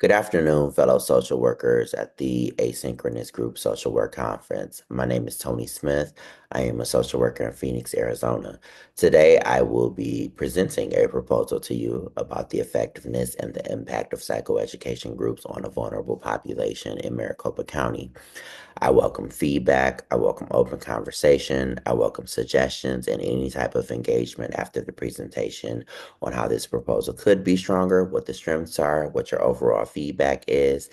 Good afternoon, fellow social workers at the Asynchronous Group Social Work Conference. My name is Tony Smith. I am a social worker in Phoenix, Arizona. Today, I will be presenting a proposal to you about the effectiveness and the impact of psychoeducation groups on a vulnerable population in Maricopa County. I welcome feedback. I welcome open conversation. I welcome suggestions and any type of engagement after the presentation on how this proposal could be stronger, what the strengths are, what your overall feedback is,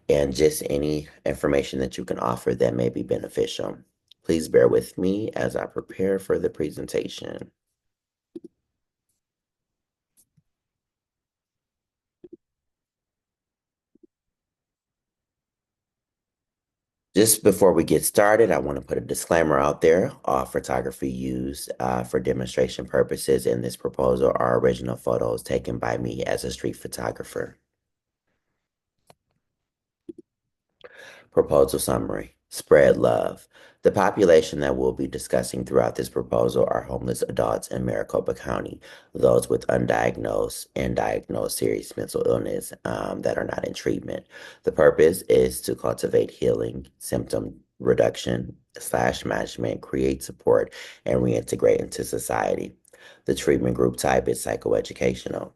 and just any information that you can offer that may be beneficial. Please bear with me as I prepare for the presentation. Just before we get started, I want to put a disclaimer out there. All photography used for demonstration purposes in this proposal are original photos taken by me as a street photographer. Proposal summary. Spread love. The population that we'll be discussing throughout this proposal are homeless adults in Maricopa County, those with undiagnosed and diagnosed serious mental illness that are not in treatment. The purpose is to cultivate healing, symptom reduction slash management, create support, and reintegrate into society. The treatment group type is psychoeducational.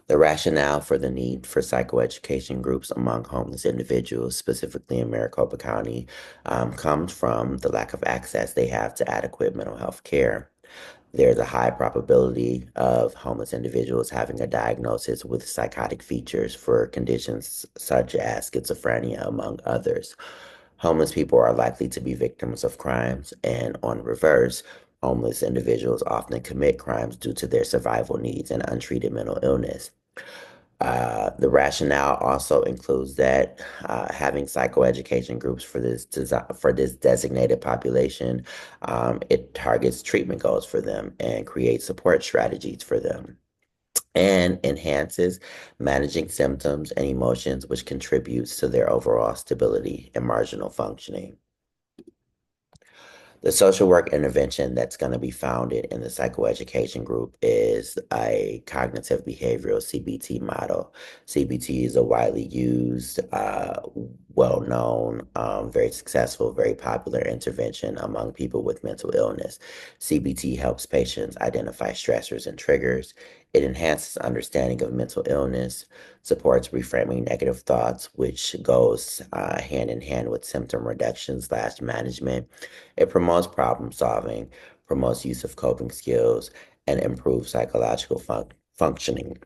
The rationale for the need for psychoeducation groups among homeless individuals, specifically in Maricopa County, comes from the lack of access they have to adequate mental health care. There's a high probability of homeless individuals having a diagnosis with psychotic features for conditions such as schizophrenia, among others. Homeless people are likely to be victims of crimes, and on reverse, homeless individuals often commit crimes due to their survival needs and untreated mental illness. The rationale also includes that having psychoeducation groups for this designated population, it targets treatment goals for them and creates support strategies for them and enhances managing symptoms and emotions, which contributes to their overall stability and marginal functioning. The social work intervention that's going to be founded in the psychoeducation group is a cognitive behavioral CBT model. CBT is a widely used, well-known, very successful, very popular intervention among people with mental illness. CBT helps patients identify stressors and triggers. It enhances understanding of mental illness, supports reframing negative thoughts, which goes hand in hand with symptom reduction slash management. It promotes problem solving, promotes use of coping skills, and improves psychological functioning.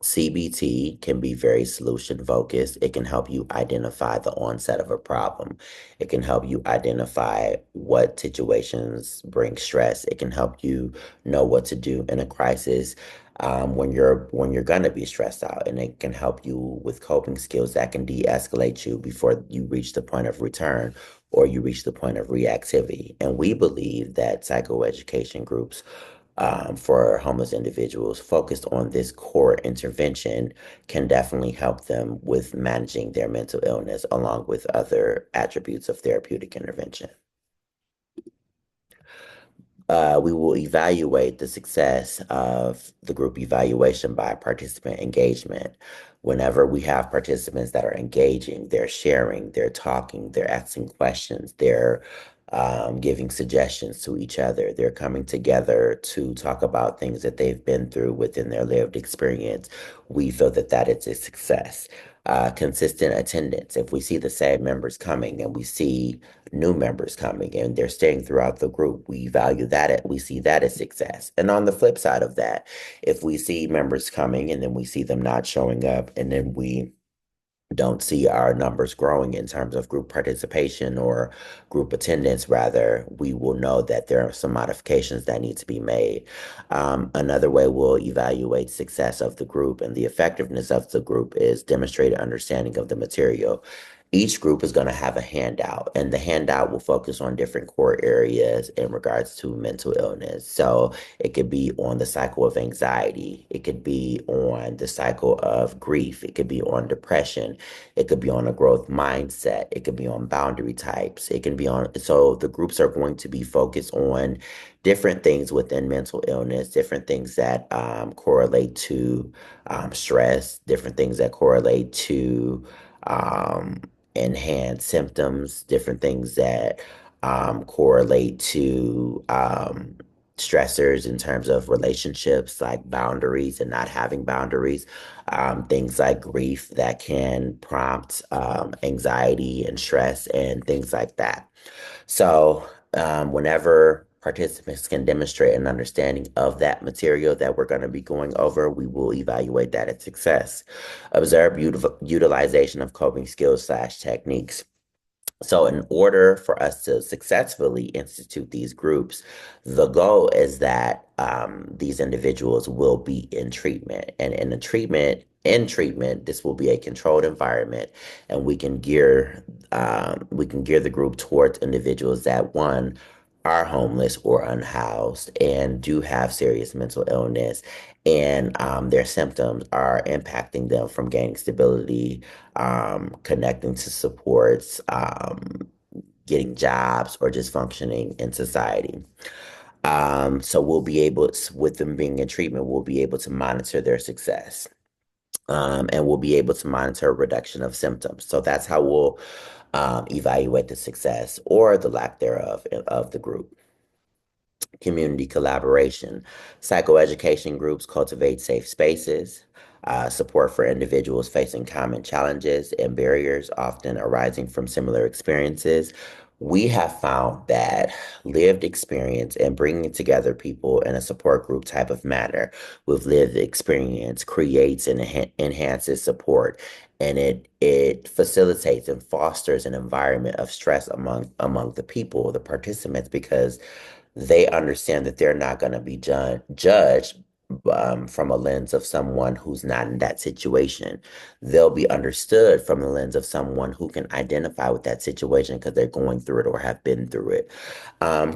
CBT can be very solution focused. It can help you identify the onset of a problem. It can help you identify what situations bring stress. It can help you know what to do in a crisis when you're gonna be stressed out, and it can help you with coping skills that can de-escalate you before you reach the point of return or you reach the point of reactivity. And we believe that psychoeducation groups for homeless individuals focused on this core intervention can definitely help them with managing their mental illness along with other attributes of therapeutic intervention. We will evaluate the success of the group evaluation by participant engagement. Whenever we have participants that are engaging, they're sharing, they're talking, they're asking questions, they're giving suggestions to each other. They're coming together to talk about things that they've been through within their lived experience. We feel that that is a success. Consistent attendance. If we see the same members coming and we see new members coming and they're staying throughout the group, we value that. We see that as success. And on the flip side of that, if we see members coming and then we see them not showing up and then we don't see our numbers growing in terms of group participation or group attendance, rather, we will know that there are some modifications that need to be made. Another way we'll evaluate success of the group and the effectiveness of the group is demonstrate understanding of the material. Each group is going to have a handout, and the handout will focus on different core areas in regards to mental illness. So it could be on the cycle of anxiety, it could be on the cycle of grief, it could be on depression, it could be on a growth mindset, it could be on boundary types, it can be on. So the groups are going to be focused on different things within mental illness, different things that correlate to stress, different things that correlate to um, enhanced symptoms, different things that correlate to stressors in terms of relationships, like boundaries and not having boundaries, things like grief that can prompt anxiety and stress and things like that. So, whenever participants can demonstrate an understanding of that material that we're going to be going over, we will evaluate that as success. Observe utilization of coping skills slash techniques. So, in order for us to successfully institute these groups, the goal is that these individuals will be in treatment, and in treatment, this will be a controlled environment, and we can gear the group towards individuals that one are homeless or unhoused and do have serious mental illness, and their symptoms are impacting them from gaining stability, connecting to supports, getting jobs, or just functioning in society. So we'll be able to, with them being in treatment, we'll be able to monitor their success. And we'll be able to monitor a reduction of symptoms. So that's how we'll evaluate the success or the lack thereof of the group. Community collaboration. Psychoeducation groups cultivate safe spaces, support for individuals facing common challenges and barriers, often arising from similar experiences. We have found that lived experience and bringing together people in a support group type of manner with lived experience creates and enhances support, and it facilitates and fosters an environment of stress among the people, the participants, because they understand that they're not going to be judged from a lens of someone who's not in that situation. They'll be understood from the lens of someone who can identify with that situation because they're going through it or have been through it.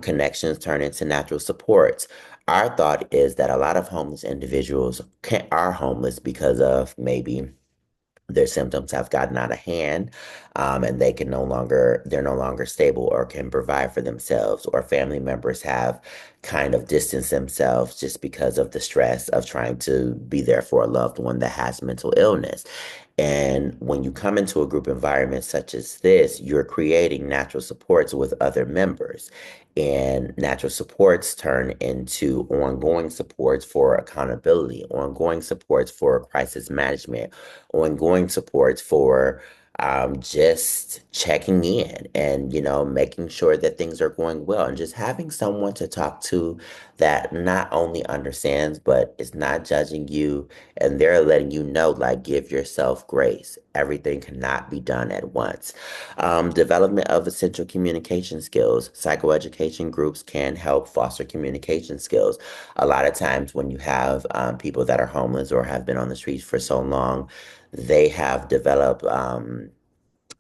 Connections turn into natural supports. Our thought is that a lot of homeless individuals are homeless because of maybe their symptoms have gotten out of hand, and they're no longer stable or can provide for themselves, or family members have kind of distanced themselves just because of the stress of trying to be there for a loved one that has mental illness. And when you come into a group environment such as this, you're creating natural supports with other members. And natural supports turn into ongoing supports for accountability, ongoing supports for crisis management, ongoing supports for just checking in and, making sure that things are going well, and just having someone to talk to that not only understands, but is not judging you, and they're letting you know, like, give yourself grace. Everything cannot be done at once. Development of essential communication skills. Psychoeducation groups can help foster communication skills. A lot of times when you have people that are homeless or have been on the streets for so long, they have developed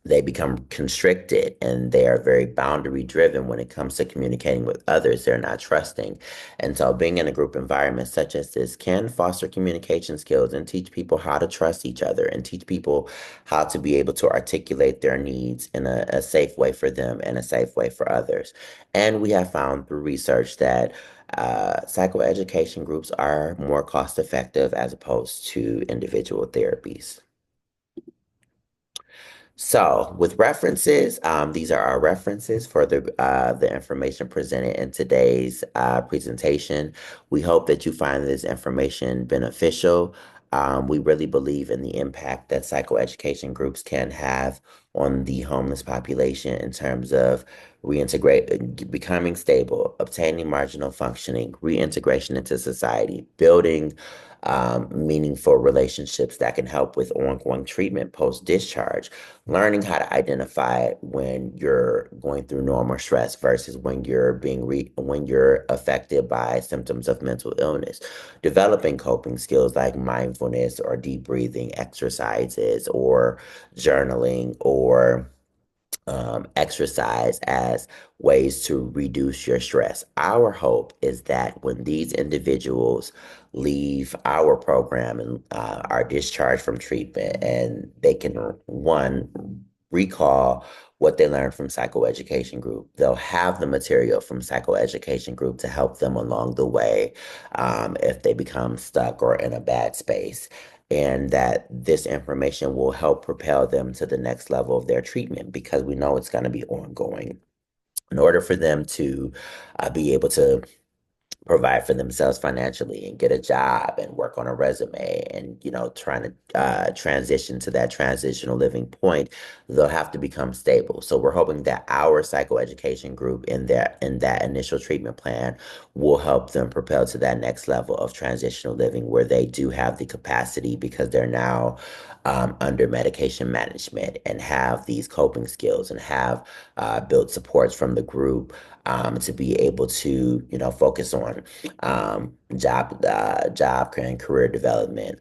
they become constricted, and they are very boundary driven when it comes to communicating with others. They're not trusting. And so being in a group environment such as this can foster communication skills and teach people how to trust each other and teach people how to be able to articulate their needs in a safe way for them and a safe way for others. And we have found through research that psychoeducation groups are more cost effective as opposed to individual therapies. So, with references, these are our references for the information presented in today's presentation. We hope that you find this information beneficial. We really believe in the impact that psychoeducation groups can have on the homeless population in terms of becoming stable, obtaining marginal functioning, reintegration into society, building meaningful relationships that can help with ongoing treatment post-discharge, learning how to identify when you're going through normal stress versus when when you're affected by symptoms of mental illness, developing coping skills like mindfulness or deep breathing exercises or journaling or or exercise as ways to reduce your stress. Our hope is that when these individuals leave our program and are discharged from treatment, and they can, one, recall what they learned from psychoeducation group. They'll have the material from psychoeducation group to help them along the way if they become stuck or in a bad space, and that this information will help propel them to the next level of their treatment because we know it's going to be ongoing. In order for them to be able to provide for themselves financially and get a job and work on a resume and trying to transition to that transitional living point, they'll have to become stable. So we're hoping that our psychoeducation group in that initial treatment plan will help them propel to that next level of transitional living where they do have the capacity because they're now under medication management and have these coping skills and have built supports from the group to be able to, focus on job and career development,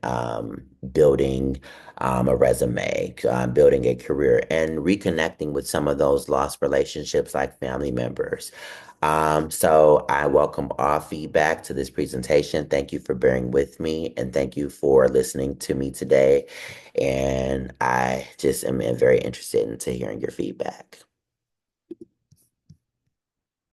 building a resume, building a career, and reconnecting with some of those lost relationships like family members. So I welcome all feedback to this presentation. Thank you for bearing with me, and thank you for listening to me today. And I just am very interested into hearing your feedback.